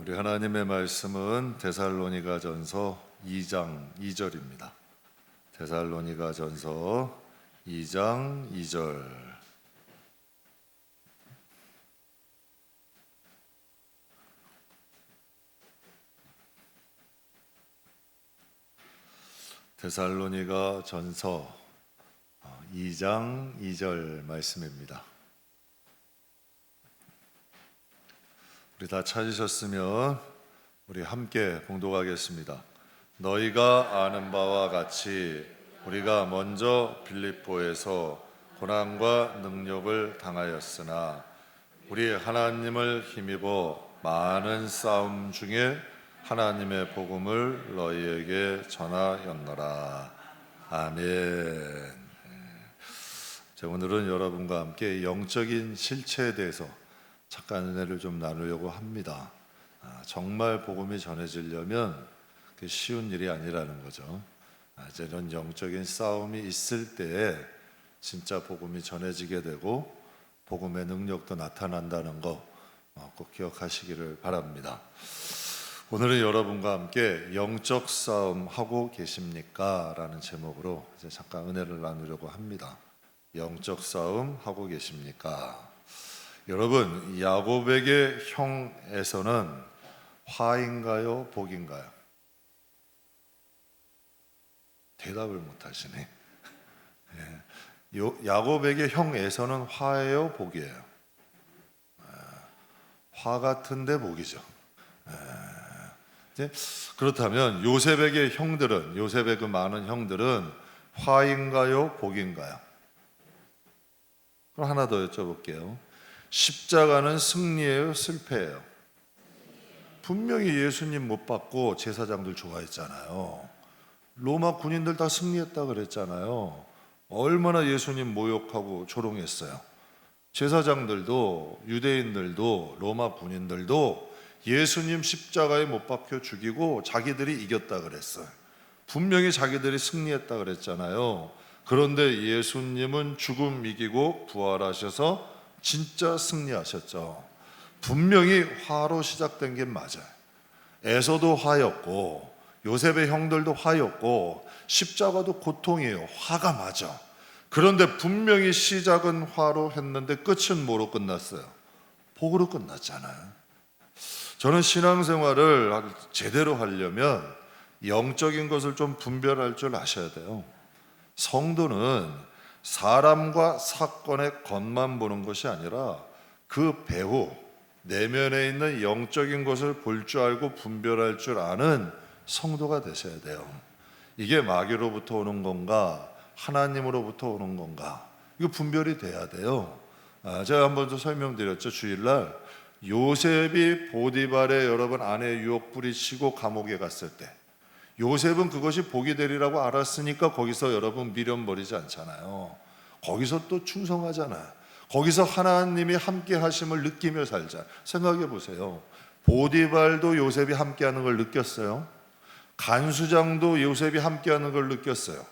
우리 하나님의 말씀은 데살로니가전서 2장 2절입니다. 데살로니가전서 2장 2절. 데살로니가전서 2장 2절 말씀입니다. 우리 다 찾으셨으면 우리 함께 봉독하겠습니다. 너희가 아는 바와 같이 우리가 먼저 빌립보에서 고난과 능력을 당하였으나 우리 하나님을 힘입어 많은 싸움 중에 하나님의 복음을 너희에게 전하였노라. 아멘. 자, 오늘은 여러분과 함께 영적인 실체에 대해서 잠깐 은혜를 좀 나누려고 합니다. 정말 복음이 전해지려면 쉬운 일이 아니라는 거죠. 이런 영적인 싸움이 있을 때에 진짜 복음이 전해지게 되고 복음의 능력도 나타난다는 거 꼭 기억하시기를 바랍니다. 오늘은 여러분과 함께 영적 싸움 하고 계십니까? 라는 제목으로 이제 잠깐 은혜를 나누려고 합니다. 영적 싸움 하고 계십니까? 여러분, 야곱에게 형에서는 화인가요, 복인가요? 대답을 못 하시네. 야곱에게 형에서는 화예요, 복이에요? 화 같은데 복이죠. 그렇다면 요셉에게 형들은, 요셉의 그 많은 형들은 화인가요, 복인가요? 그럼 하나 더 여쭤볼게요. 십자가는 승리예요, 실패예요? 분명히 예수님 못 받고 제사장들 좋아했잖아요. 로마 군인들 다 승리했다 그랬잖아요. 얼마나 예수님 모욕하고 조롱했어요. 제사장들도 유대인들도 로마 군인들도 예수님 십자가에 못 박혀 죽이고 자기들이 이겼다 그랬어요. 분명히 자기들이 승리했다 그랬잖아요. 그런데 예수님은 죽음 이기고 부활하셔서 진짜 승리하셨죠. 분명히 화로 시작된 게 맞아요. 에서도 화였고 요셉의 형들도 화였고 십자가도 고통이에요. 화가 맞아. 그런데 분명히 시작은 화로 했는데 끝은 뭐로 끝났어요? 복으로 끝났잖아요. 저는 신앙생활을 제대로 하려면 영적인 것을 좀 분별할 줄 아셔야 돼요. 성도는 사람과 사건의 겉만 보는 것이 아니라 그 배후 내면에 있는 영적인 것을 볼 줄 알고 분별할 줄 아는 성도가 되셔야 돼요. 이게 마귀로부터 오는 건가 하나님으로부터 오는 건가, 이거 분별이 돼야 돼요. 제가 한번 더 설명드렸죠. 주일날 요셉이 보디발의 여러분 아내 유혹 뿌리치고 감옥에 갔을 때 요셉은 그것이 복이 되리라고 알았으니까 거기서 여러분 미련 버리지 않잖아요. 거기서 또 충성하잖아요. 거기서 하나님이 함께 하심을 느끼며 살자. 생각해 보세요. 보디발도 요셉이 함께 하는 걸 느꼈어요. 간수장도 요셉이 함께 하는 걸 느꼈어요.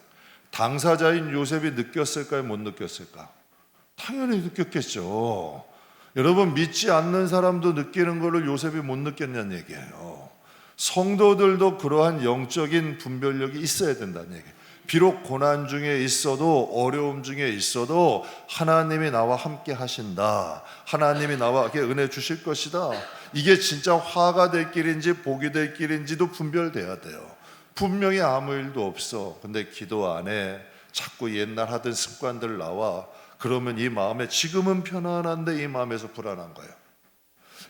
당사자인 요셉이 느꼈을까요? 못 느꼈을까? 당연히 느꼈겠죠. 여러분, 믿지 않는 사람도 느끼는 것을 요셉이 못 느꼈냐는 얘기예요. 성도들도 그러한 영적인 분별력이 있어야 된다는 얘기예요. 비록 고난 중에 있어도 어려움 중에 있어도 하나님이 나와 함께 하신다. 하나님이 나와 은혜 주실 것이다. 이게 진짜 화가 될 길인지 복이 될 길인지도 분별돼야 돼요. 분명히 아무 일도 없어. 근데 기도 안에 자꾸 옛날 하던 습관들 나와. 그러면 이 마음에 지금은 편안한데 이 마음에서 불안한 거예요.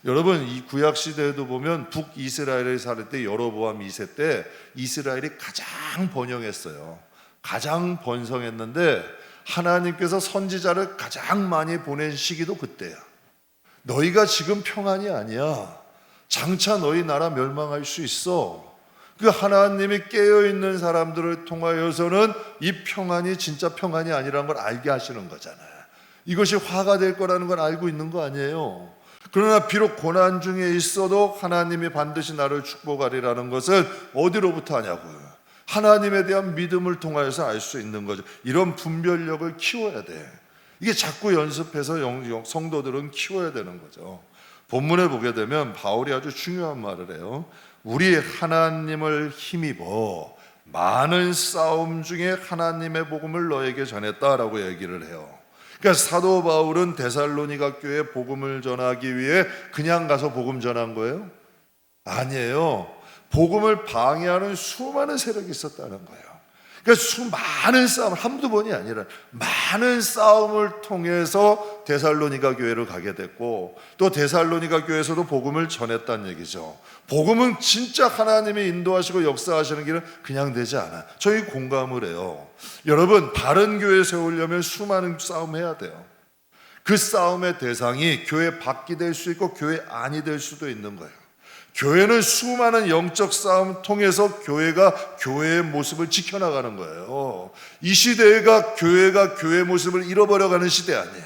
여러분, 이 구약 시대에도 보면 북이스라엘에 살 때 여로보암 2세 때 이스라엘이 가장 번영했어요. 가장 번성했는데 하나님께서 선지자를 가장 많이 보낸 시기도 그때야. 너희가 지금 평안이 아니야. 장차 너희 나라 멸망할 수 있어. 그 하나님이 깨어있는 사람들을 통하여서는 이 평안이 진짜 평안이 아니라는 걸 알게 하시는 거잖아요. 이것이 화가 될 거라는 걸 알고 있는 거 아니에요. 그러나 비록 고난 중에 있어도 하나님이 반드시 나를 축복하리라는 것을 어디로부터 하냐고요? 하나님에 대한 믿음을 통하여서 알 수 있는 거죠. 이런 분별력을 키워야 돼. 이게 자꾸 연습해서 성도들은 키워야 되는 거죠. 본문에 보게 되면 바울이 아주 중요한 말을 해요. 우리 하나님을 힘입어 많은 싸움 중에 하나님의 복음을 너에게 전했다라고 얘기를 해요. 그러니까 사도 바울은 데살로니가 교회에 복음을 전하기 위해 그냥 가서 복음 전한 거예요? 아니에요. 복음을 방해하는 수많은 세력이 있었다는 거예요. 그러니까 수많은 싸움, 한두 번이 아니라 많은 싸움을 통해서 데살로니가 교회를 가게 됐고, 또 데살로니가 교회에서도 복음을 전했다는 얘기죠. 복음은 진짜 하나님이 인도하시고 역사하시는 길은 그냥 되지 않아요. 저희 공감을 해요. 여러분, 바른 교회 세우려면 수많은 싸움 해야 돼요. 그 싸움의 대상이 교회 밖이 될 수 있고 교회 안이 될 수도 있는 거예요. 교회는 수많은 영적 싸움 통해서 교회가 교회의 모습을 지켜나가는 거예요. 이 시대가 교회가 교회의 모습을 잃어버려가는 시대 아니에요.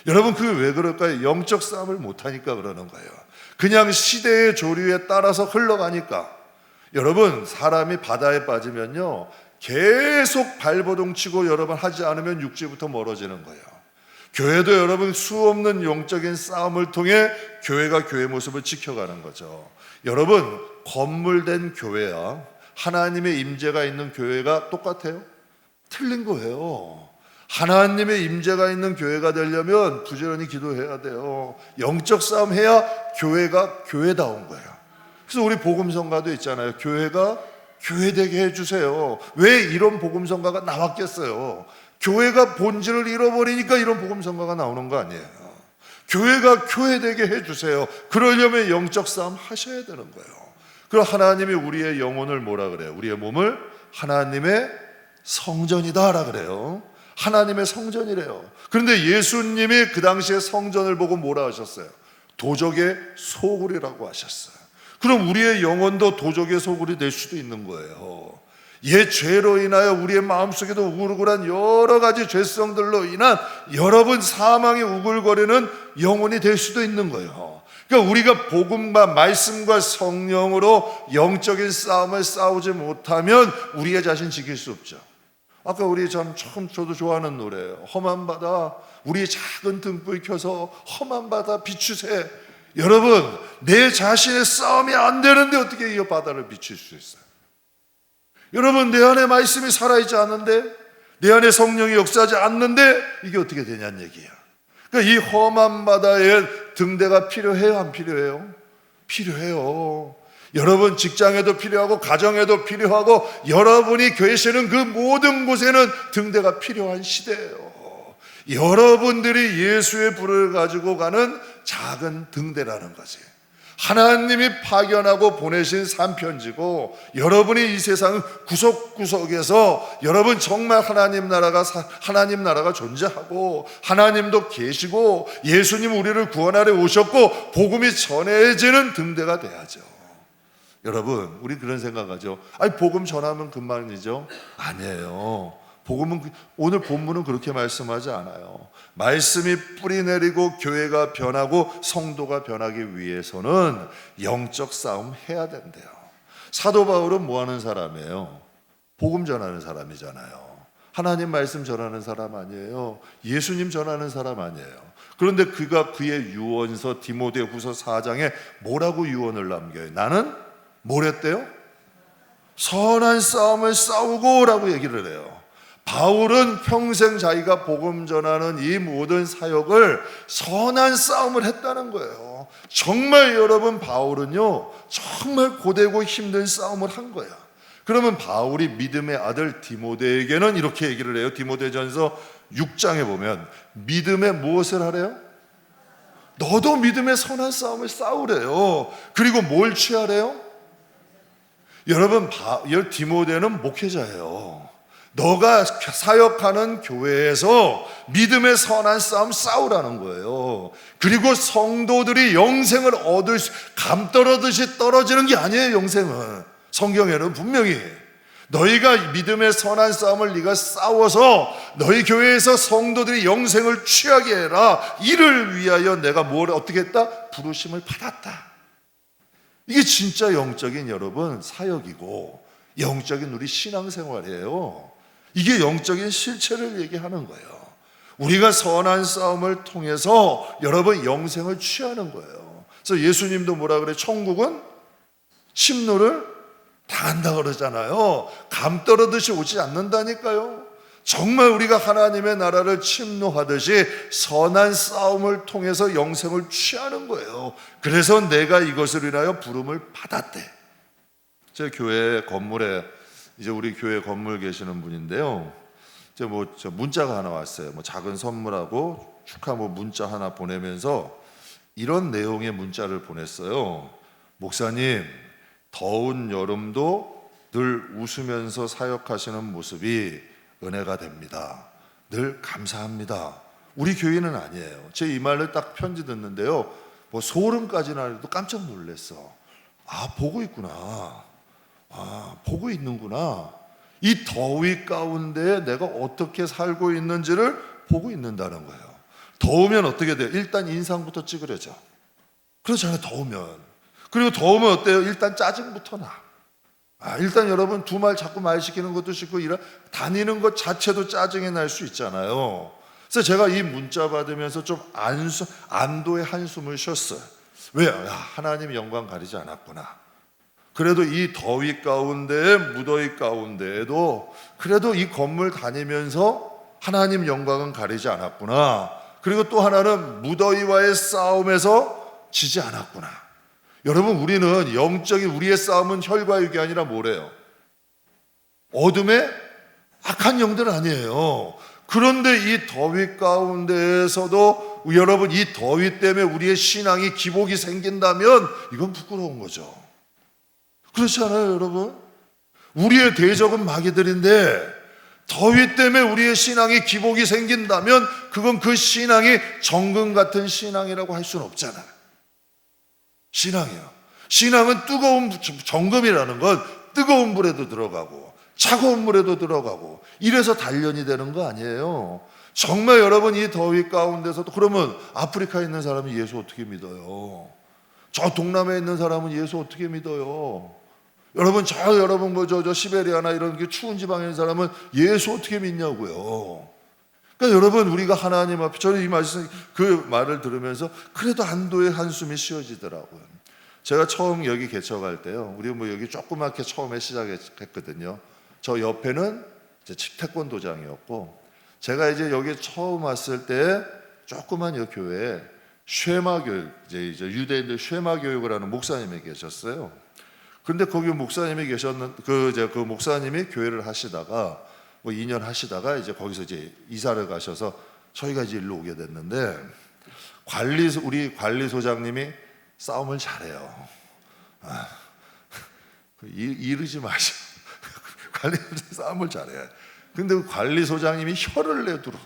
여러분, 그게 왜 그럴까요? 영적 싸움을 못하니까 그러는 거예요. 그냥 시대의 조류에 따라서 흘러가니까. 여러분, 사람이 바다에 빠지면요 계속 발버둥 치고 여러분 하지 않으면 육지부터 멀어지는 거예요. 교회도 여러분 수없는 영적인 싸움을 통해 교회가 교회 모습을 지켜가는 거죠. 여러분, 건물된 교회야 하나님의 임재가 있는 교회가 똑같아요? 틀린 거예요. 하나님의 임재가 있는 교회가 되려면 부지런히 기도해야 돼요. 영적 싸움 해야 교회가 교회다운 거예요. 그래서 우리 복음성가도 있잖아요. 교회가 교회되게 해주세요. 왜 이런 복음성가가 나왔겠어요? 교회가 본질을 잃어버리니까 이런 복음성가가 나오는 거 아니에요. 교회가 교회되게 해주세요. 그러려면 영적 싸움 하셔야 되는 거예요. 그럼 하나님이 우리의 영혼을 뭐라 그래요? 우리의 몸을 하나님의 성전이다라 그래요. 하나님의 성전이래요. 그런데 예수님이 그 당시에 성전을 보고 뭐라 하셨어요? 도적의 소굴이라고 하셨어요. 그럼 우리의 영혼도 도적의 소굴이 될 수도 있는 거예요. 옛 죄로 인하여 우리의 마음속에도 우글우글한 여러 가지 죄성들로 인한 여러분 사망의 우글거리는 영혼이 될 수도 있는 거예요. 그러니까 우리가 복음과 말씀과 성령으로 영적인 싸움을 싸우지 못하면 우리의 자신 지킬 수 없죠. 아까 우리 참 저도 좋아하는 노래예요. 험한 바다 우리 작은 등불 켜서 험한 바다 비추세. 여러분, 내 자신의 싸움이 안 되는데 어떻게 이 바다를 비출 수 있어요? 여러분, 내 안에 말씀이 살아있지 않는데, 내 안에 성령이 역사하지 않는데 이게 어떻게 되냐는 얘기야. 그러니까 이 험한 바다에 등대가 필요해요, 안 필요해요? 필요해요. 여러분 직장에도 필요하고 가정에도 필요하고 여러분이 계시는 그 모든 곳에는 등대가 필요한 시대예요. 여러분들이 예수의 불을 가지고 가는 작은 등대라는 거지. 하나님이 파견하고 보내신 산편지고, 여러분이 이 세상 구석구석에서 여러분 정말 하나님 나라가 존재하고 하나님도 계시고 예수님 우리를 구원하러 오셨고 복음이 전해지는 등대가 돼야죠. 여러분, 우리 그런 생각하죠. 아니, 복음 전하면 그만이죠. 아니에요. 복음은, 오늘 본문은 그렇게 말씀하지 않아요. 말씀이 뿌리 내리고 교회가 변하고 성도가 변하기 위해서는 영적 싸움 해야 된대요. 사도 바울은 뭐 하는 사람이에요? 복음 전하는 사람이잖아요. 하나님 말씀 전하는 사람 아니에요. 예수님 전하는 사람 아니에요. 그런데 그가 그의 유언서 디모데후서 4장에 뭐라고 유언을 남겨요? 나는 뭘 했대요? 선한 싸움을 싸우고 라고 얘기를 해요. 바울은 평생 자기가 복음 전하는 이 모든 사역을 선한 싸움을 했다는 거예요. 정말 여러분, 바울은요 정말 고되고 힘든 싸움을 한 거야. 그러면 바울이 믿음의 아들 디모데에게는 이렇게 얘기를 해요. 디모데전서 6장에 보면 믿음의 무엇을 하래요? 너도 믿음의 선한 싸움을 싸우래요. 그리고 뭘 취하래요? 여러분, 디모데는 목회자예요. 너가 사역하는 교회에서 믿음의 선한 싸움 싸우라는 거예요. 그리고 성도들이 영생을 얻을 수, 감 떨어듯이 떨어지는 게 아니에요. 영생은 성경에는 분명히 너희가 믿음의 선한 싸움을 네가 싸워서 너희 교회에서 성도들이 영생을 취하게 해라. 이를 위하여 내가 뭘 어떻게 했다? 부르심을 받았다. 이게 진짜 영적인 여러분 사역이고 영적인 우리 신앙생활이에요. 이게 영적인 실체를 얘기하는 거예요. 우리가 선한 싸움을 통해서 여러분 영생을 취하는 거예요. 그래서 예수님도 뭐라 그래? 천국은 침노를 당한다 그러잖아요. 감 떨어듯이 오지 않는다니까요. 정말 우리가 하나님의 나라를 침노하듯이 선한 싸움을 통해서 영생을 취하는 거예요. 그래서 내가 이것을 인하여 부름을 받았대. 제 교회 건물에 이제 우리 교회 건물 계시는 분인데요. 이제 저 문자가 하나 왔어요. 작은 선물하고 축하 문자 하나 보내면서 이런 내용의 문자를 보냈어요. 목사님, 더운 여름도 늘 웃으면서 사역하시는 모습이 은혜가 됩니다. 늘 감사합니다. 우리 교회는 아니에요. 제 이 말을 딱 편지 듣는데요. 소름까지는 아니고 깜짝 놀랐어. 보고 있구나. 보고 있는구나. 이 더위 가운데 내가 어떻게 살고 있는지를 보고 있는다는 거예요. 더우면 어떻게 돼요? 일단 인상부터 찌그러져. 그렇잖아요. 더우면. 그리고 더우면 어때요? 일단 짜증부터 나. 일단 여러분 두 말 자꾸 말 시키는 것도 싫고 다니는 것 자체도 짜증이 날 수 있잖아요. 그래서 제가 이 문자 받으면서 좀 안도의 한숨을 쉬었어요. 왜요? 하나님 영광 가리지 않았구나. 그래도 이 더위 가운데 무더위 가운데에도 그래도 이 건물 다니면서 하나님 영광은 가리지 않았구나. 그리고 또 하나는 무더위와의 싸움에서 지지 않았구나. 여러분, 우리는 영적인 우리의 싸움은 혈과 육이 아니라 뭐래요? 어둠의 악한 영들 아니에요. 그런데 이 더위 가운데에서도 여러분, 이 더위 때문에 우리의 신앙이 기복이 생긴다면 이건 부끄러운 거죠. 그렇지 않아요, 여러분? 우리의 대적은 마귀들인데 더위 때문에 우리의 신앙이 기복이 생긴다면 그건 그 신앙이 정금 같은 신앙이라고 할 수는 없잖아요. 신앙이요. 신앙은 뜨거운 정금이라는 건 뜨거운 물에도 들어가고 차가운 물에도 들어가고 이래서 단련이 되는 거 아니에요. 정말 여러분 이 더위 가운데서도 그러면 아프리카에 있는 사람이 예수 어떻게 믿어요? 저 동남아에 있는 사람은 예수 어떻게 믿어요? 여러분 저 시베리아나 이런 게 추운 지방에 있는 사람은 예수 어떻게 믿냐고요. 그러니까 여러분 우리가 하나님 앞에 저는 이 말씀 그 말을 들으면서 그래도 안도의 한숨이 쉬어지더라고요. 제가 처음 여기 개척할 때요. 우리 여기 조그맣게 처음에 시작했거든요. 저 옆에는 이제 태권도장이었고 제가 이제 여기 처음 왔을 때 조그만 이 교회에 쉐마 교육 이제 유대인들 쉐마 교육을 하는 목사님이 계셨어요. 근데 거기 목사님이 계셨는 그 목사님이 교회를 하시다가 2년 하시다가 이제 거기서 이제 이사를 가셔서 저희가 이제 일로 오게 됐는데 우리 관리소장님이 싸움을 잘해요. 이르지 마시오. 관리소장 싸움을 잘해요. 근데 그 관리소장님이 혀를 내두르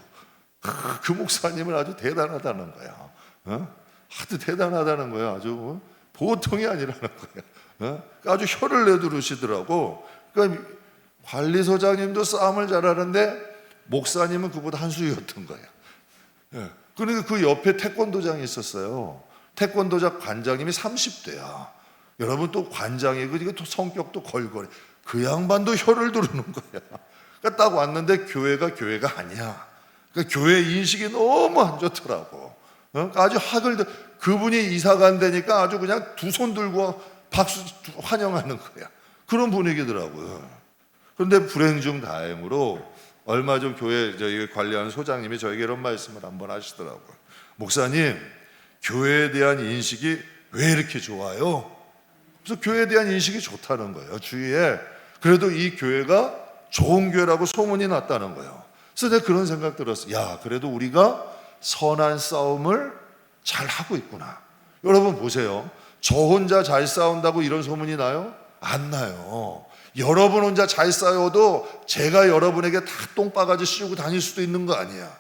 그 목사님은 아주 대단하다는 거야. 아주 대단하다는 거야. 아주 보통이 아니라는 거야. 아주 혀를 내두르시더라고. 그러니까 관리소장님도 싸움을 잘하는데 목사님은 그보다 한 수위였던 거예요. 그러니까 그 옆에 태권도장이 있었어요. 태권도장 관장님이 30대야. 여러분 또 관장이고 이거 또 성격도 걸걸해. 그 양반도 혀를 두르는 거야. 그러니까 딱 왔는데 교회가 아니야. 그러니까 교회 인식이 너무 안 좋더라고. 아주 그분이 이사 간다니까 아주 그냥 두 손 들고 박수 환영하는 거야. 그런 분위기더라고요. 그런데 불행 중 다행으로 얼마 전 교회 저희 관리하는 소장님이 저에게 이런 말씀을 한번 하시더라고요. 목사님, 교회에 대한 인식이 왜 이렇게 좋아요? 그래서 교회에 대한 인식이 좋다는 거예요. 주위에 그래도 이 교회가 좋은 교회라고 소문이 났다는 거예요. 그래서 내가 그런 생각 들었어요. 야, 그래도 우리가 선한 싸움을 잘 하고 있구나. 여러분 보세요. 저 혼자 잘 싸운다고 이런 소문이 나요? 안 나요. 여러분 혼자 잘 싸워도 제가 여러분에게 다 똥바가지 씌우고 다닐 수도 있는 거 아니야.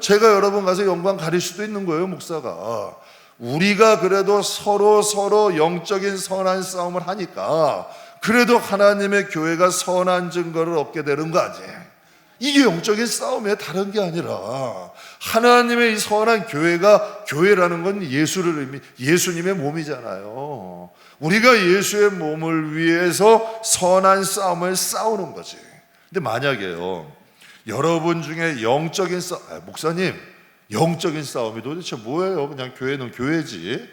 제가 여러분 가서 영광 가릴 수도 있는 거예요, 목사가. 우리가 그래도 서로 영적인 선한 싸움을 하니까 그래도 하나님의 교회가 선한 증거를 얻게 되는 거 아니에요. 이게 영적인 싸움이에요. 다른 게 아니라 하나님의 이 선한 교회라는 건 예수님의 몸이잖아요. 우리가 예수의 몸을 위해서 선한 싸움을 싸우는 거지. 근데 만약에요 여러분 중에 영적인 목사님 영적인 싸움이 도대체 뭐예요? 그냥 교회는 교회지.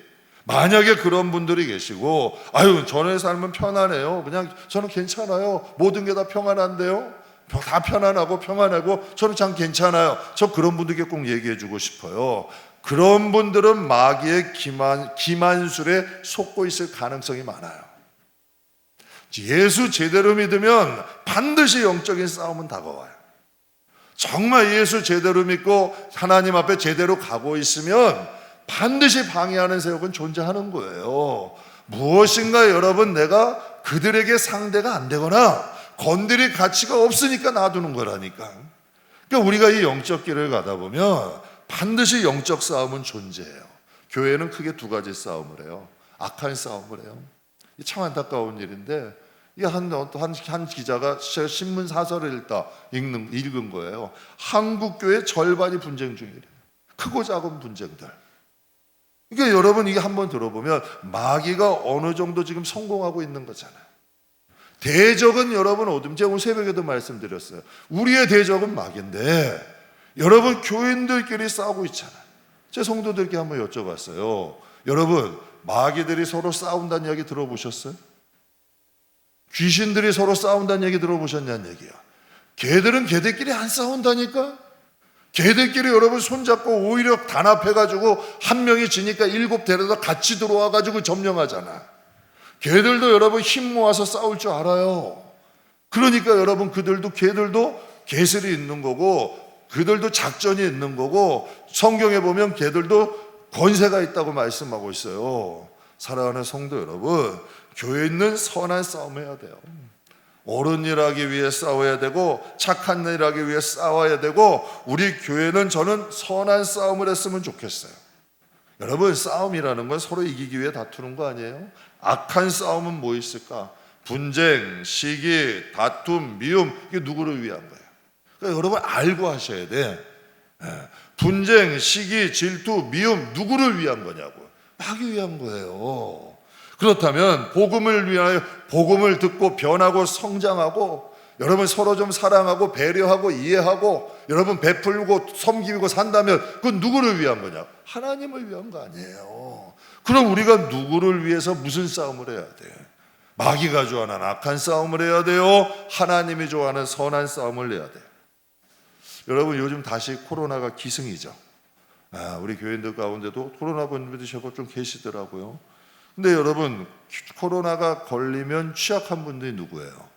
만약에 그런 분들이 계시고, 아유, 전에 삶은 편안해요, 그냥 저는 괜찮아요, 모든 게 다 평안한데요, 다 편안하고 평안하고 저는 참 괜찮아요, 저 그런 분들께 꼭 얘기해 주고 싶어요. 그런 분들은 마귀의 기만술에 속고 있을 가능성이 많아요. 예수 제대로 믿으면 반드시 영적인 싸움은 다가와요. 정말 예수 제대로 믿고 하나님 앞에 제대로 가고 있으면 반드시 방해하는 세력은 존재하는 거예요. 무엇인가 여러분, 내가 그들에게 상대가 안 되거나 건드릴 가치가 없으니까 놔두는 거라니까. 그러니까 우리가 이 영적 길을 가다 보면 반드시 영적 싸움은 존재해요. 교회는 크게 두 가지 싸움을 해요. 악한 싸움을 해요. 참 안타까운 일인데, 이 한 기자가 신문 사설을 읽은 거예요. 한국 교회 절반이 분쟁 중이래요. 크고 작은 분쟁들. 그러니까 여러분, 이게 한번 들어보면 마귀가 어느 정도 지금 성공하고 있는 거잖아요. 대적은 여러분 어둠, 제가 오늘 새벽에도 말씀드렸어요. 우리의 대적은 마귀인데 여러분 교인들끼리 싸우고 있잖아요. 제 성도들께 한번 여쭤봤어요. 여러분, 마귀들이 서로 싸운다는 이야기 들어보셨어요? 귀신들이 서로 싸운다는 얘기 들어보셨냐는 얘기야. 걔들은 걔들끼리 안 싸운다니까. 걔들끼리 여러분 손잡고 오히려 단합해가지고 한 명이 지니까 7 데려다 같이 들어와가지고 점령하잖아. 걔들도 여러분 힘 모아서 싸울 줄 알아요. 그러니까 여러분 걔들도 계슬이 있는 거고, 그들도 작전이 있는 거고, 성경에 보면 걔들도 권세가 있다고 말씀하고 있어요. 사랑하는 성도 여러분, 교회에 있는 선한 싸움 해야 돼요. 옳은 일 하기 위해 싸워야 되고, 착한 일 하기 위해 싸워야 되고, 우리 교회는 저는 선한 싸움을 했으면 좋겠어요. 여러분, 싸움이라는 건 서로 이기기 위해 다투는 거 아니에요? 악한 싸움은 뭐 있을까? 분쟁, 시기, 다툼, 미움, 이게 누구를 위한 거예요? 그러니까 여러분 알고 하셔야 돼. 분쟁, 시기, 질투, 미움, 누구를 위한 거냐고. 마귀 위한 거예요. 그렇다면 복음을 위하여 복음을 듣고 변하고 성장하고, 여러분 서로 좀 사랑하고 배려하고 이해하고 여러분 베풀고 섬기고 산다면 그건 누구를 위한 거냐? 하나님을 위한 거 아니에요. 그럼 우리가 누구를 위해서 무슨 싸움을 해야 돼? 마귀가 좋아하는 악한 싸움을 해야 돼요? 하나님이 좋아하는 선한 싸움을 해야 돼요? 여러분, 요즘 다시 코로나가 기승이죠. 우리 교인들 가운데도 코로나 분들이 제법 좀 계시더라고요. 근데 여러분, 코로나가 걸리면 취약한 분들이 누구예요?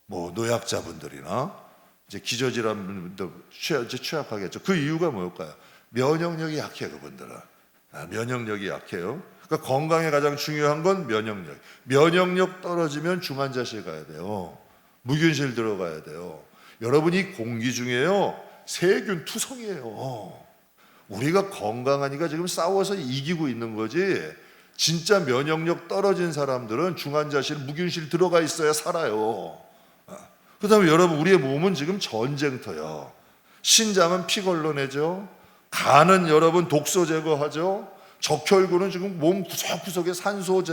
뭐 노약자분들이나 이제 기저질환 분들 취약하겠죠. 그 이유가 뭘까요? 면역력이 약해요. 그분들은 면역력이 약해요. 그러니까 건강에 가장 중요한 건 면역력. 면역력 떨어지면 중환자실 가야 돼요. 무균실 들어가야 돼요. 여러분, 이 공기 중에요 세균 투성이에요. 우리가 건강하니까 지금 싸워서 이기고 있는 거지, 진짜 면역력 떨어진 사람들은 중환자실, 무균실 들어가 있어야 살아요. 그 다음에 여러분, 우리의 몸은 지금 전쟁터요. 신장은 피 걸러내죠. 간은 여러분 독소 제거하죠. 적혈구는 지금 몸 구석구석에 산소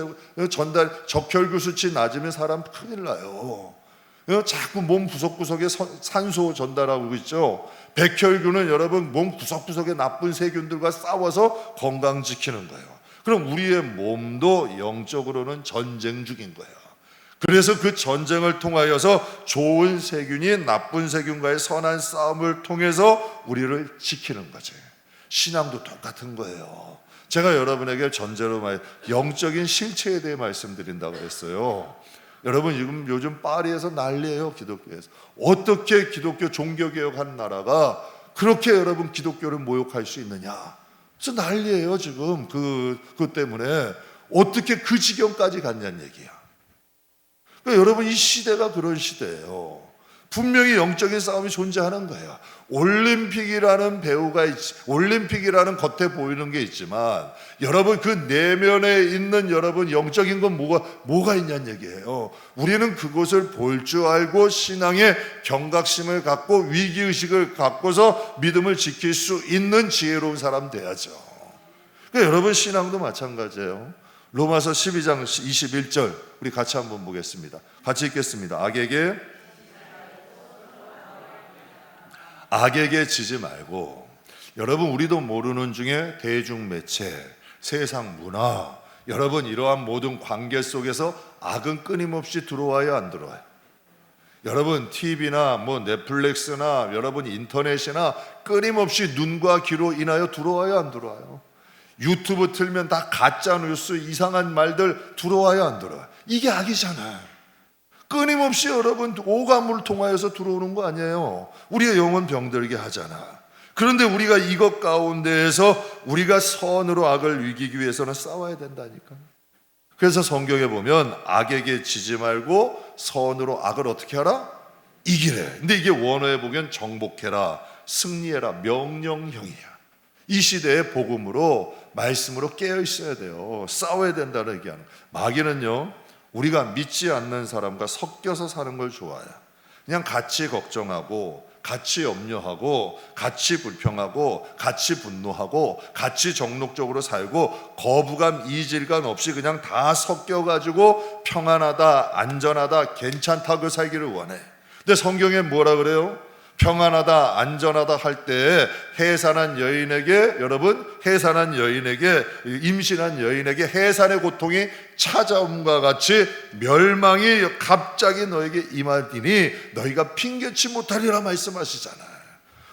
전달, 적혈구 수치 낮으면 사람 큰일 나요. 자꾸 몸 구석구석에 산소 전달하고 있죠. 백혈구는 여러분 몸 구석구석에 나쁜 세균들과 싸워서 건강 지키는 거예요. 그럼 우리의 몸도 영적으로는 전쟁 중인 거예요. 그래서 그 전쟁을 통하여서 좋은 세균이 나쁜 세균과의 선한 싸움을 통해서 우리를 지키는 거죠. 신앙도 똑같은 거예요. 제가 여러분에게 전제로 영적인 실체에 대해 말씀드린다고 그랬어요. 여러분, 지금 요즘 파리에서 난리예요. 기독교에서 어떻게 기독교 종교개혁한 나라가 그렇게 여러분 기독교를 모욕할 수 있느냐, 그래서 난리예요 지금. 그것 때문에 어떻게 그 지경까지 갔냐는 얘기야. 그러니까 여러분, 이 시대가 그런 시대예요. 분명히 영적인 싸움이 존재하는 거예요. 올림픽이라는 올림픽이라는 겉에 보이는 게 있지만 여러분, 그 내면에 있는 여러분 영적인 건 뭐가 있냐는 얘기예요. 우리는 그것을 볼 줄 알고 신앙의 경각심을 갖고 위기의식을 갖고서 믿음을 지킬 수 있는 지혜로운 사람 돼야죠. 그러니까 여러분, 신앙도 마찬가지예요. 로마서 12장 21절 우리 같이 한번 보겠습니다. 같이 읽겠습니다. 악에게 지지 말고. 여러분, 우리도 모르는 중에 대중매체, 세상 문화, 여러분 이러한 모든 관계 속에서 악은 끊임없이 들어와요, 안 들어와요? 여러분 TV나 넷플릭스나 여러분 인터넷이나 끊임없이 눈과 귀로 인하여 들어와요, 안 들어와요? 유튜브 틀면 다 가짜 뉴스, 이상한 말들 들어와요, 안 들어와요? 이게 악이잖아요. 끊임없이 여러분 오감을 통하여서 들어오는 거 아니에요. 우리의 영혼 병들게 하잖아. 그런데 우리가 이것 가운데에서 우리가 선으로 악을 이기기 위해서는 싸워야 된다니까. 그래서 성경에 보면 악에게 지지 말고 선으로 악을 어떻게 하라? 이기래. 근데 이게 원어에 보면 정복해라, 승리해라, 명령형이야. 이 시대의 복음으로, 말씀으로 깨어 있어야 돼요. 싸워야 된다는 얘기하는. 마귀는요, 우리가 믿지 않는 사람과 섞여서 사는 걸 좋아해요. 그냥 같이 걱정하고 같이 염려하고 같이 불평하고 같이 분노하고 같이 정욕적으로 살고 거부감, 이질감 없이 그냥 다 섞여가지고 평안하다, 안전하다, 괜찮다고 살기를 원해. 근데 성경에 뭐라 그래요? 평안하다, 안전하다 할 때 해산한 여인에게, 여러분 해산한 여인에게, 임신한 여인에게 해산의 고통이 찾아옴과 같이 멸망이 갑자기 너에게 임하리니 너희가 핑계치 못하리라 말씀하시잖아요.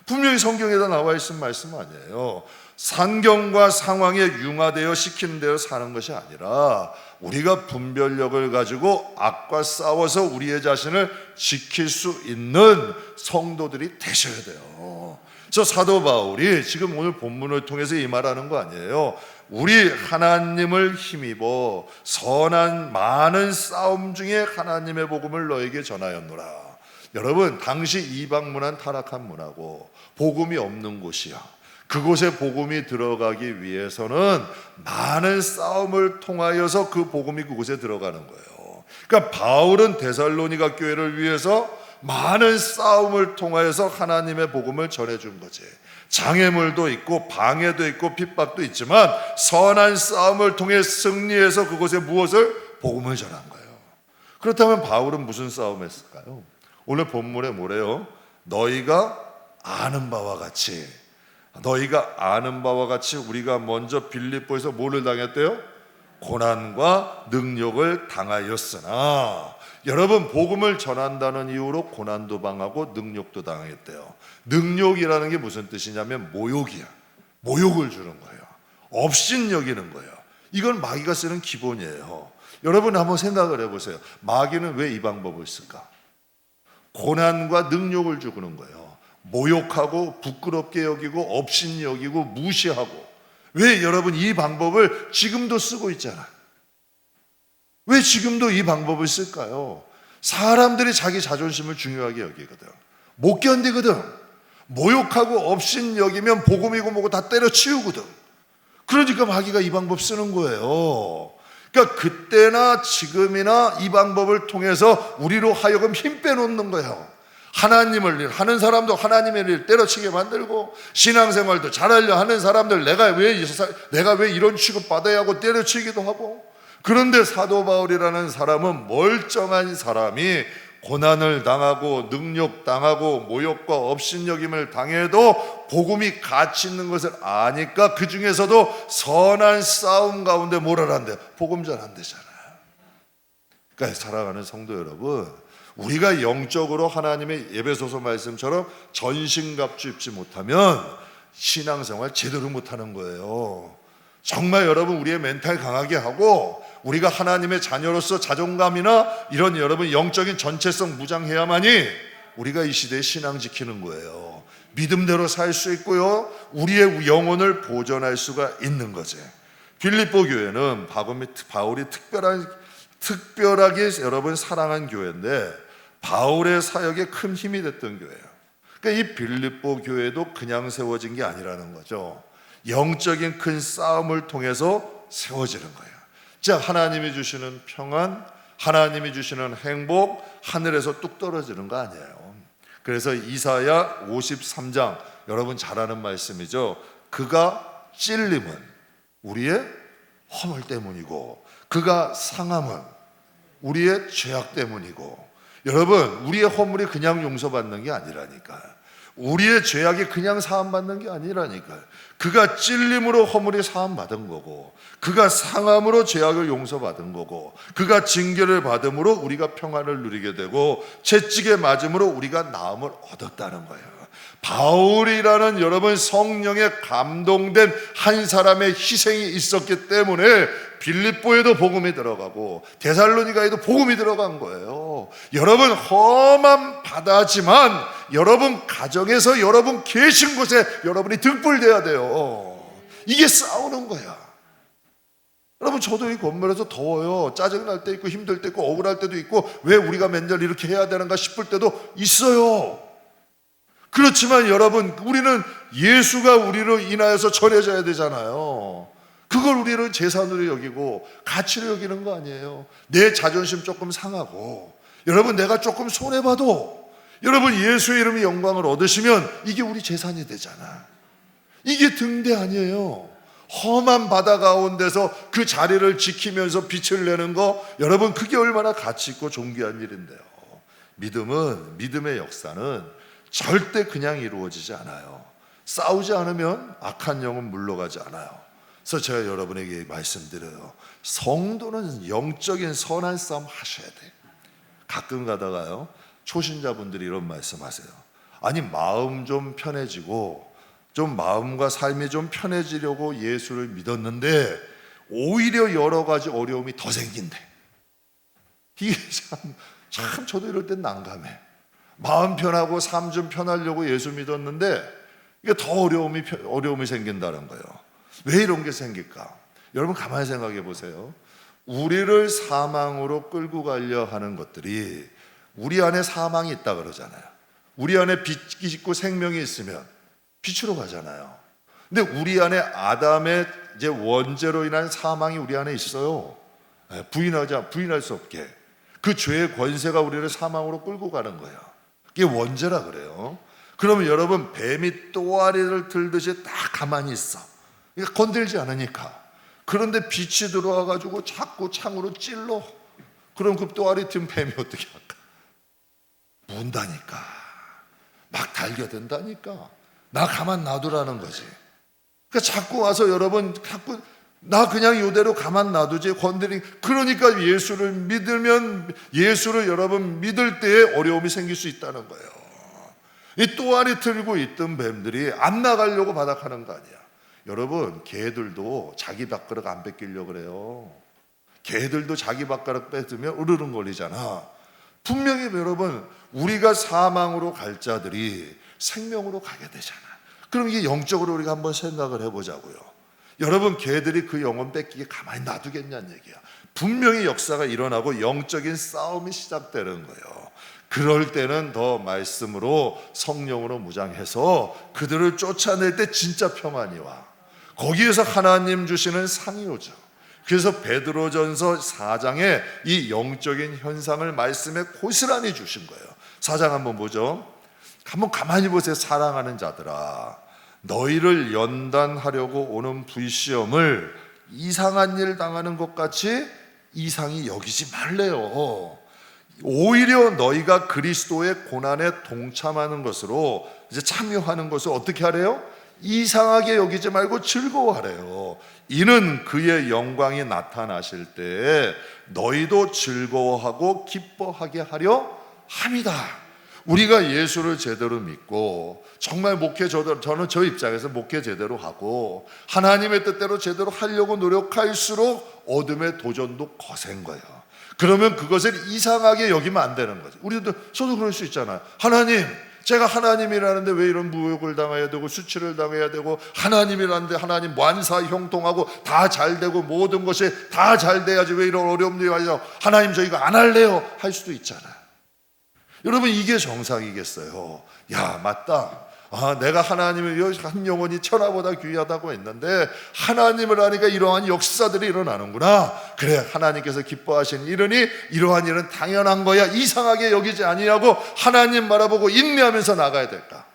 분명히 성경에다 나와 있는 말씀 아니에요. 상경과 상황에 융화되어 시키는 대로 사는 것이 아니라 우리가 분별력을 가지고 악과 싸워서 우리의 자신을 지킬 수 있는 성도들이 되셔야 돼요. 저 사도 바울이 지금 오늘 본문을 통해서 이 말하는 거 아니에요. 우리 하나님을 힘입어 선한 많은 싸움 중에 하나님의 복음을 너에게 전하였노라. 여러분, 당시 이방 문화는 타락한 문화고 복음이 없는 곳이야. 그곳에 복음이 들어가기 위해서는 많은 싸움을 통하여서 그 복음이 그곳에 들어가는 거예요. 그러니까 바울은 데살로니가 교회를 위해서 많은 싸움을 통하여서 하나님의 복음을 전해준 거지. 장애물도 있고 방해도 있고 핍박도 있지만 선한 싸움을 통해 승리해서 그곳에 무엇을? 복음을 전한 거예요. 그렇다면 바울은 무슨 싸움을 했을까요? 오늘 본문에 뭐래요? 너희가 아는 바와 같이, 너희가 아는 바와 같이 우리가 먼저 빌립보에서 뭐를 당했대요? 고난과 능욕을 당하였으나. 여러분, 복음을 전한다는 이유로 고난도 당하고 능욕도 당했대요. 능욕이라는 게 무슨 뜻이냐면 모욕이야. 모욕을 주는 거예요. 업신여기는 거예요. 이건 마귀가 쓰는 기본이에요. 여러분 한번 생각을 해보세요. 마귀는 왜 이 방법을 쓸까? 고난과 능욕을 주는 거예요. 모욕하고 부끄럽게 여기고 업신 여기고 무시하고. 왜 여러분 이 방법을 지금도 쓰고 있잖아요. 왜 지금도 이 방법을 쓸까요? 사람들이 자기 자존심을 중요하게 여기거든. 못 견디거든. 모욕하고 업신 여기면 복음이고 뭐고 다 때려치우거든. 그러니까 마귀가 이 방법 쓰는 거예요. 그러니까 그때나 지금이나 이 방법을 통해서 우리로 하여금 힘 빼놓는 거예요. 하나님을 일 하는 사람도 하나님의 일 때려치게 만들고, 신앙생활도 잘하려 하는 사람들 내가 왜 이런 취급 받아야 하고 때려치기도 하고. 그런데 사도 바울이라는 사람은 멀쩡한 사람이 고난을 당하고 능욕당하고 모욕과 업신여김을 당해도 복음이 가치 있는 것을 아니까 그 중에서도 선한 싸움 가운데 뭘 하란대요? 복음 전한대잖아요. 그러니까 사랑하는 성도 여러분, 우리가 영적으로 하나님의 에베소서 말씀처럼 전신갑주 입지 못하면 신앙생활 제대로 못하는 거예요. 정말 여러분 우리의 멘탈 강하게 하고 우리가 하나님의 자녀로서 자존감이나 이런 여러분 영적인 전체성 무장해야만이 우리가 이 시대에 신앙 지키는 거예요. 믿음대로 살 수 있고요, 우리의 영혼을 보존할 수가 있는 거지. 빌립보 교회는 바울이 특별하게 여러분 사랑한 교회인데 바울의 사역에 큰 힘이 됐던 교회예요. 그러니까 이 빌립보 교회도 그냥 세워진 게 아니라는 거죠. 영적인 큰 싸움을 통해서 세워지는 거예요. 자, 하나님이 주시는 평안, 하나님이 주시는 행복, 하늘에서 뚝 떨어지는 거 아니에요. 그래서 이사야 53장, 여러분 잘 아는 말씀이죠. 그가 찔림은 우리의 허물 때문이고 그가 상함은 우리의 죄악 때문이고. 여러분, 우리의 허물이 그냥 용서받는 게 아니라니까요. 우리의 죄악이 그냥 사함받는 게 아니라니까요. 그가 찔림으로 허물이 사함받은 거고, 그가 상함으로 죄악을 용서받은 거고, 그가 징계를 받음으로 우리가 평안을 누리게 되고, 채찍에 맞음으로 우리가 나음을 얻었다는 거예요. 바울이라는 여러분 성령에 감동된 한 사람의 희생이 있었기 때문에 빌립보에도 복음이 들어가고 데살로니가에도 복음이 들어간 거예요. 여러분 험한 바다지만 여러분 가정에서 여러분 계신 곳에 여러분이 등불돼야 돼요. 이게 싸우는 거야. 여러분 저도 이 건물에서 더워요. 짜증날 때 있고 힘들 때 있고 억울할 때도 있고 왜 우리가 맨날 이렇게 해야 되는가 싶을 때도 있어요. 그렇지만 여러분 우리는 예수가 우리로 인하여서 전해져야 되잖아요. 그걸 우리는 재산으로 여기고 가치로 여기는 거 아니에요. 내 자존심 조금 상하고 여러분 내가 조금 손해봐도 여러분 예수의 이름의 영광을 얻으시면 이게 우리 재산이 되잖아. 이게 등대 아니에요. 험한 바다 가운데서 그 자리를 지키면서 빛을 내는 거 여러분 그게 얼마나 가치 있고 존귀한 일인데요. 믿음의 역사는 절대 그냥 이루어지지 않아요. 싸우지 않으면 악한 영은 물러가지 않아요. 그래서 제가 여러분에게 말씀드려요. 성도는 영적인 선한 싸움 하셔야 돼. 가끔 가다가요 초신자분들이 이런 말씀하세요. 아니 마음 좀 편해지고 좀 마음과 삶이 좀 편해지려고 예수를 믿었는데 오히려 여러 가지 어려움이 더 생긴대. 이게 참 저도 이럴 땐 난감해. 마음 편하고 삶 좀 편하려고 예수 믿었는데 이게 더 어려움이 생긴다는 거예요. 왜 이런 게 생길까? 여러분 가만히 생각해 보세요. 우리를 사망으로 끌고 가려 하는 것들이 우리 안에 사망이 있다 그러잖아요. 우리 안에 빛이 있고 생명이 있으면 빛으로 가잖아요. 근데 우리 안에 아담의 이제 원죄로 인한 사망이 우리 안에 있어요. 부인할 수 없게 그 죄의 권세가 우리를 사망으로 끌고 가는 거예요. 이게 원죄라 그래요. 그러면 여러분 뱀이 또아리를 들듯이 딱 가만히 있어. 그러니까 건들지 않으니까. 그런데 빛이 들어와 가지고 자꾸 창으로 찔러. 그럼 그 또아리 틈 뱀이 어떻게 할까? 문다니까. 막 달겨든다니까. 나 가만 놔두라는 거지. 그러니까 자꾸 와서 여러분 자꾸 나 그냥 이대로 가만 놔두지 그러니까 예수를 믿으면 예수를 여러분 믿을 때에 어려움이 생길 수 있다는 거예요. 이 또아리 들고 있던 뱀들이 안 나가려고 바닥하는 거 아니야. 여러분 개들도 자기 밥그릇 안 뺏기려고 그래요. 개들도 자기 밥그릇 뺏으면 으르렁거리잖아. 분명히 여러분 우리가 사망으로 갈 자들이 생명으로 가게 되잖아. 그럼 이게 영적으로 우리가 한번 생각을 해보자고요. 여러분 개들이 그 영혼 뺏기게 가만히 놔두겠냐는 얘기야. 분명히 역사가 일어나고 영적인 싸움이 시작되는 거예요. 그럴 때는 더 말씀으로 성령으로 무장해서 그들을 쫓아낼 때 진짜 평안이 와. 거기에서 하나님 주시는 상이 오죠. 그래서 베드로전서 4장에 이 영적인 현상을 말씀에 고스란히 주신 거예요. 4장 한번 보죠. 한번 가만히 보세요. 사랑하는 자들아, 너희를 연단하려고 오는 불시험을 이상한 일 당하는 것 같이 이상히 여기지 말래요. 오히려 너희가 그리스도의 고난에 동참하는 것으로 이제 참여하는 것을 어떻게 하래요? 이상하게 여기지 말고 즐거워하래요. 이는 그의 영광이 나타나실 때 너희도 즐거워하고 기뻐하게 하려 함이다. 우리가 예수를 제대로 믿고 정말 저는 저 입장에서 목회 제대로 하고 하나님의 뜻대로 제대로 하려고 노력할수록 어둠의 도전도 거센 거예요. 그러면 그것을 이상하게 여기면 안 되는 거죠. 저도 그럴 수 있잖아요. 하나님, 제가 하나님이라는데 왜 이런 무욕을 당해야 되고 수치를 당해야 되고, 하나님이라는데 하나님 완사 형통하고 다 잘 되고 모든 것이 다 잘 돼야지 왜 이런 어려움들이 와요. 하나님 저 이거 안 할래요 할 수도 있잖아요. 여러분 이게 정상이겠어요? 야 맞다. 내가 하나님을 한 영혼이 천하보다 귀하다고 했는데 하나님을 아니까 이러한 역사들이 일어나는구나. 그래 하나님께서 기뻐하시는 일이니 이러한 일은 당연한 거야. 이상하게 여기지 아니하고 하나님 바라보고 인내하면서 나가야 될까?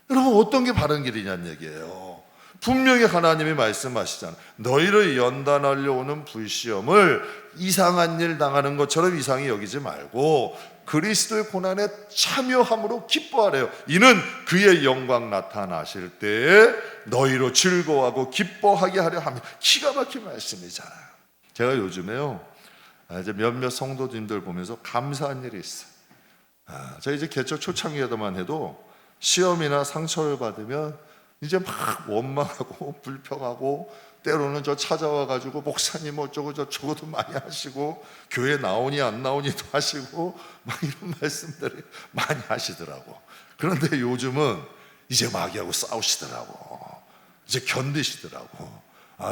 여러분 어떤 게 바른 길이냐는 얘기예요. 분명히 하나님이 말씀하시잖아요. 너희를 연단하려 오는 불시험을 이상한 일 당하는 것처럼 이상히 여기지 말고 그리스도의 고난에 참여함으로 기뻐하래요. 이는 그의 영광 나타나실 때에 너희로 즐거워하고 기뻐하게 하려 합니다. 기가 막힌 말씀이잖아요. 제가 요즘에요, 이제 몇몇 성도님들 보면서 감사한 일이 있어요. 제가 이제 개척 초창기에만 해도 시험이나 상처를 받으면 이제 막 원망하고 불평하고, 때로는 저 찾아와 가지고 목사님 어쩌고 저쩌고도 많이 하시고, 교회 나오니 안 나오니도 하시고, 막 이런 말씀들을 많이 하시더라고. 그런데 요즘은 이제 마귀하고 싸우시더라고. 이제 견디시더라고.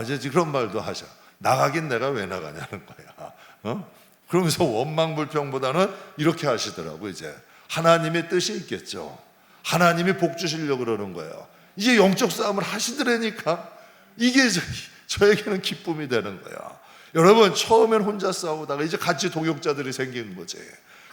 이제 그런 말도 하셔. 나가긴 내가 왜 나가냐는 거야. 그러면서 원망불평보다는 이렇게 하시더라고. 이제 하나님의 뜻이 있겠죠. 하나님이 복 주시려고 그러는 거예요. 이제 영적 싸움을 하시더라니까 이게 저에게는 기쁨이 되는 거야. 여러분, 처음엔 혼자 싸우다가 이제 같이 동역자들이 생기는 거지.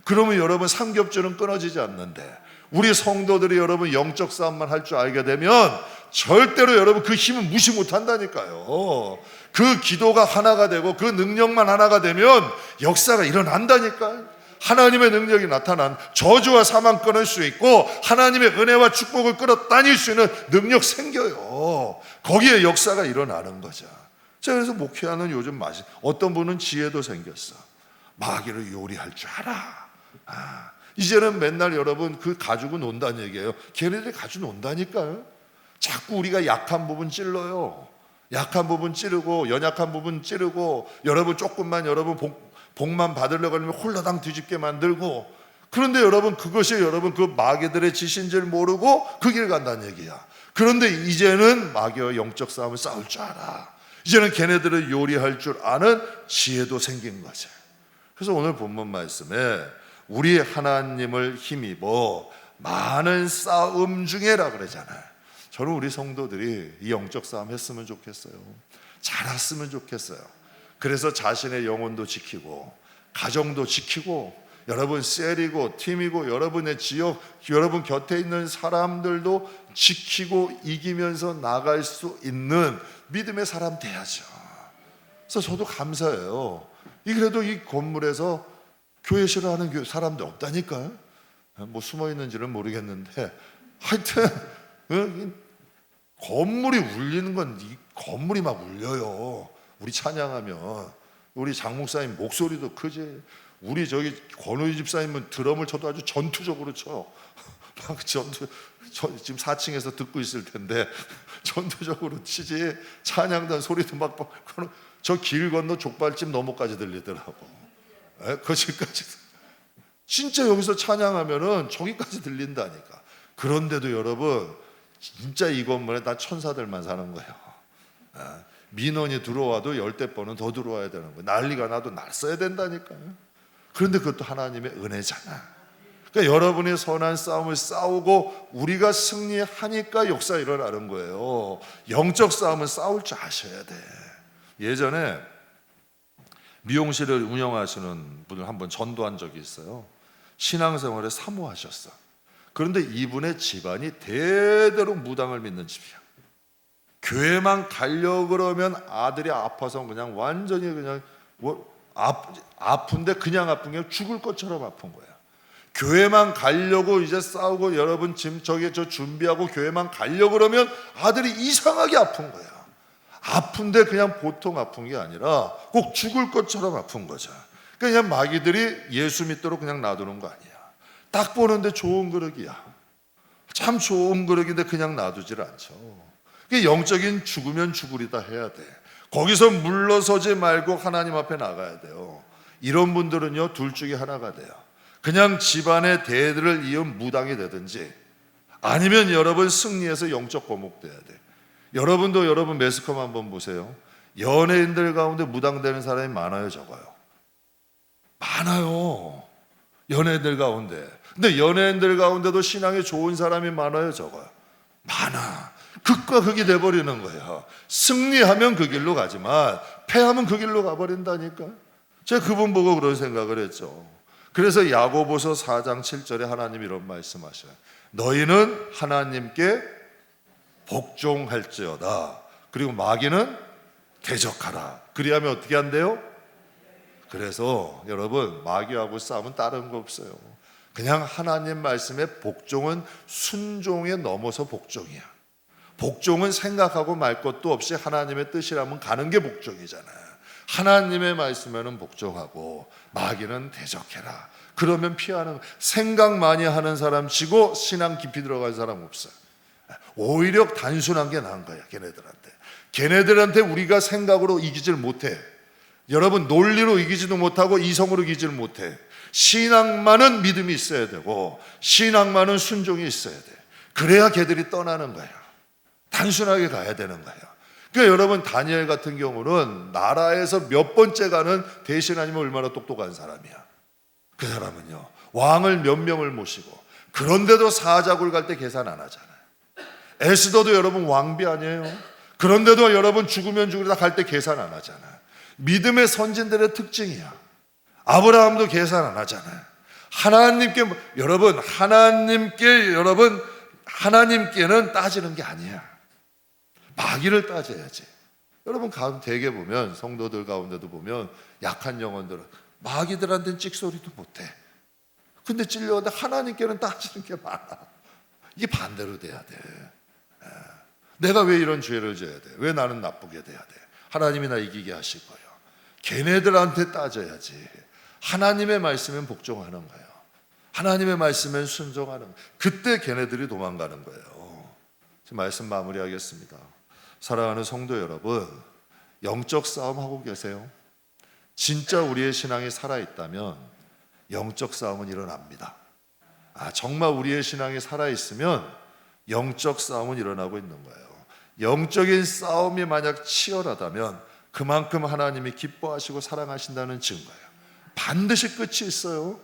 그러면 여러분 삼겹줄은 끊어지지 않는데, 우리 성도들이 여러분 영적 싸움만 할 줄 알게 되면 절대로 여러분 그 힘은 무시 못한다니까요. 그 기도가 하나가 되고 그 능력만 하나가 되면 역사가 일어난다니까요. 하나님의 능력이 나타난, 저주와 사망 끊을 수 있고 하나님의 은혜와 축복을 끌어다닐 수 있는 능력 생겨요. 거기에 역사가 일어나는 거죠. 제가 그래서 목회하는 요즘 어떤 분은 지혜도 생겼어. 마귀를 요리할 줄 알아. 이제는 맨날 여러분 그 가지고 논다는 얘기예요. 걔네들이 가지고 논다니까요. 자꾸 우리가 약한 부분 찔러요. 약한 부분 찌르고 연약한 부분 찌르고, 여러분 조금만 여러분 복만 받으려고 하면 홀라당 뒤집게 만들고. 그런데 여러분 그것이 여러분 그 마귀들의 짓인 줄 모르고 그 길 간다는 얘기야. 그런데 이제는 마귀와 영적 싸움을 싸울 줄 알아. 이제는 걔네들을 요리할 줄 아는 지혜도 생긴 거죠. 그래서 오늘 본문 말씀에 우리 하나님을 힘입어 많은 싸움 중에라 그러잖아요. 저는 우리 성도들이 이 영적 싸움 했으면 좋겠어요. 잘했으면 좋겠어요. 그래서 자신의 영혼도 지키고 가정도 지키고, 여러분 셀이고 팀이고 여러분의 지역, 여러분 곁에 있는 사람들도 지키고 이기면서 나갈 수 있는 믿음의 사람 돼야죠. 그래서 저도 감사해요. 그래도 이 건물에서 교회 싫어하는 사람들 없다니까요. 뭐 숨어 있는지는 모르겠는데 하여튼 건물이 울리는 건 이 건물이 막 울려요. 우리 찬양하면 우리 장 목사님 목소리도 크지. 우리 저기 권우희 집사님은 드럼을 쳐도 아주 전투적으로 쳐. 막 지금 4층에서 듣고 있을 텐데 전투적으로 치지. 찬양단 소리도 막 저 길 건너 족발집 너머까지 들리더라고. 거기까지. 진짜 여기서 찬양하면은 저기까지 들린다니까. 그런데도 여러분 진짜 이 건물에 다 천사들만 사는 거예요. 민원이 들어와도 열댓 번은 더 들어와야 되는 거예요. 난리가 나도 날 써야 된다니까요. 그런데 그것도 하나님의 은혜잖아. 그러니까 여러분이 선한 싸움을 싸우고 우리가 승리하니까 역사 일어나는 거예요. 영적 싸움은 싸울 줄 아셔야 돼. 예전에 미용실을 운영하시는 분을 한번 전도한 적이 있어요. 신앙생활에 사모하셨어. 그런데 이분의 집안이 대대로 무당을 믿는 집이야. 교회만 가려고 그러면 아들이 아파서 그냥 완전히 그냥 아픈데 그냥 아픈 게 죽을 것처럼 아픈 거야. 교회만 가려고 이제 싸우고 여러분 지금 저기 저 준비하고 교회만 가려고 그러면 아들이 이상하게 아픈 거야. 아픈데 그냥 보통 아픈 게 아니라 꼭 죽을 것처럼 아픈 거죠. 그냥 마귀들이 예수 믿도록 그냥 놔두는 거 아니야. 딱 보는데 좋은 그릇이야. 참 좋은 그릇인데 그냥 놔두질 않죠. 영적인 죽으면 죽으리다 해야 돼. 거기서 물러서지 말고 하나님 앞에 나가야 돼요. 이런 분들은요 둘 중에 하나가 돼요. 그냥 집안의 대들을 이은 무당이 되든지, 아니면 여러분 승리해서 영적 거목 돼야 돼. 여러분도 여러분 매스컴 한번 보세요. 연예인들 가운데 무당 되는 사람이 많아요, 적어요? 많아요. 연예인들 가운데. 근데 연예인들 가운데도 신앙이 좋은 사람이 많아요, 적어요? 많아. 극과 극이 돼버리는 거예요. 승리하면 그 길로 가지만 패하면 그 길로 가버린다니까. 제가 그분 보고 그런 생각을 했죠. 그래서 야고보서 4장 7절에 하나님이 이런 말씀하셔요. 너희는 하나님께 복종할지어다. 그리고 마귀는 대적하라. 그리하면 어떻게 한대요? 그래서 여러분, 마귀하고 싸움은 다른 거 없어요. 그냥 하나님 말씀의 복종은 순종에 넘어서 복종이야. 복종은 생각하고 말 것도 없이 하나님의 뜻이라면 가는 게 복종이잖아요. 하나님의 말씀에는 복종하고 마귀는 대적해라. 그러면 피하는, 생각 많이 하는 사람 치고 신앙 깊이 들어간 사람 없어요. 오히려 단순한 게 나은 거야. 걔네들한테 우리가 생각으로 이기질 못해. 여러분, 논리로 이기지도 못하고 이성으로 이기지를 못해. 신앙만은 믿음이 있어야 되고 신앙만은 순종이 있어야 돼. 그래야 걔들이 떠나는 거야. 단순하게 가야 되는 거야. 그러니까 여러분, 다니엘 같은 경우는 나라에서 몇 번째 가는 대신하니면 얼마나 똑똑한 사람이야. 그 사람은요, 왕을 몇 명을 모시고, 그런데도 사자굴 갈 때 계산 안 하잖아요. 에스더도 여러분 왕비 아니에요? 그런데도 여러분 죽으면 죽으다 갈 때 계산 안 하잖아요. 믿음의 선진들의 특징이야. 아브라함도 계산 안 하잖아요. 하나님께는 따지는 게 아니야. 마귀를 따져야지. 여러분, 대개 보면 성도들 가운데도 보면 약한 영혼들은 마귀들한테는 찍소리도 못해. 근데 찔려는데 하나님께는 따지는 게 많아. 이게 반대로 돼야 돼. 내가 왜 이런 죄를 져야 돼? 왜 나는 나쁘게 돼야 돼? 하나님이 나 이기게 하실 거예요. 걔네들한테 따져야지. 하나님의 말씀엔 복종하는 거예요. 하나님의 말씀엔 순종하는 거예요. 그때 걔네들이 도망가는 거예요. 지금 말씀 마무리하겠습니다. 사랑하는 성도 여러분, 영적 싸움 하고 계세요? 진짜 우리의 신앙이 살아있다면 영적 싸움은 일어납니다. 정말 우리의 신앙이 살아있으면 영적 싸움은 일어나고 있는 거예요. 영적인 싸움이 만약 치열하다면 그만큼 하나님이 기뻐하시고 사랑하신다는 증거예요. 반드시 끝이 있어요.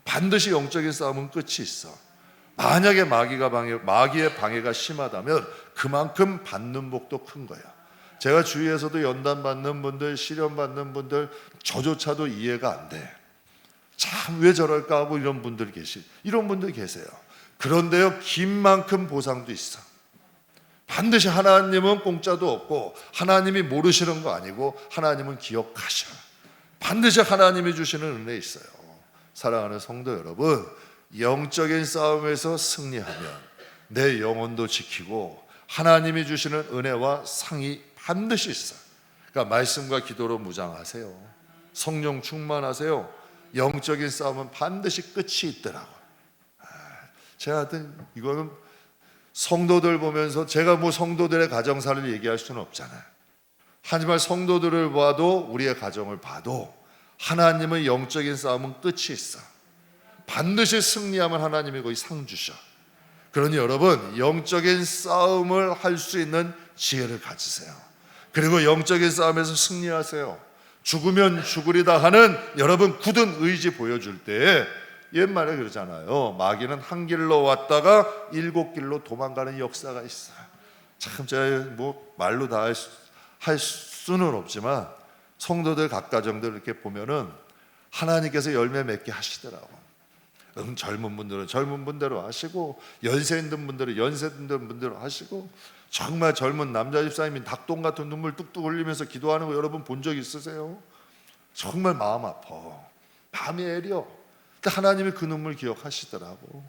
반드시 영적인 싸움은 끝이 있어. 만약에 마귀의 방해가 심하다면 그만큼 받는 복도 큰 거야. 제가 주위에서도 연단 받는 분들, 시련 받는 분들, 저조차도 이해가 안 돼. 참 왜 저럴까 하고 이런 분들 계세요. 그런데요, 긴 만큼 보상도 있어. 반드시 하나님은 공짜도 없고 하나님이 모르시는 거 아니고 하나님은 기억하셔. 반드시 하나님이 주시는 은혜 있어요. 사랑하는 성도 여러분, 영적인 싸움에서 승리하면 내 영혼도 지키고 하나님이 주시는 은혜와 상이 반드시 있어요. 그러니까 말씀과 기도로 무장하세요. 성령 충만하세요. 영적인 싸움은 반드시 끝이 있더라고요. 제가 하여튼 이거는 성도들 보면서, 제가 성도들의 가정사를 얘기할 수는 없잖아요. 하지만 성도들을 봐도, 우리의 가정을 봐도 하나님의 영적인 싸움은 끝이 있어. 반드시 승리하면 하나님이 거기 상 주셔. 그러니 여러분, 영적인 싸움을 할 수 있는 지혜를 가지세요. 그리고 영적인 싸움에서 승리하세요. 죽으면 죽으리다 하는 여러분 굳은 의지 보여줄 때, 옛말에 그러잖아요. 마귀는 한 길로 왔다가 7길로 도망가는 역사가 있어요. 참 제가 말로 다 할 수는 없지만 성도들 각 가정들 이렇게 보면은 하나님께서 열매 맺게 하시더라고. 젊은 분들은 젊은 분대로 하시고, 연세 있는 분들은 연세 있는 분대로 하시고, 정말 젊은 남자 집사님이 닭똥 같은 눈물 뚝뚝 흘리면서 기도하는 거 여러분 본 적 있으세요? 정말 마음 아파. 마음이 애려. 하나님이 그 눈물 기억하시더라고.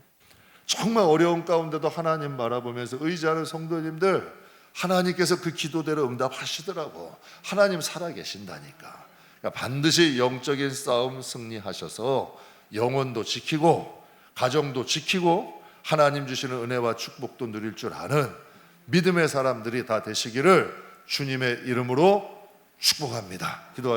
정말 어려운 가운데도 하나님 바라보면서 의지하는 성도님들, 하나님께서 그 기도대로 응답하시더라고. 하나님 살아계신다니까. 그러니까 반드시 영적인 싸움 승리하셔서 영혼도 지키고 가정도 지키고 하나님 주시는 은혜와 축복도 누릴 줄 아는 믿음의 사람들이 다 되시기를 주님의 이름으로 축복합니다. 기도하겠습니다.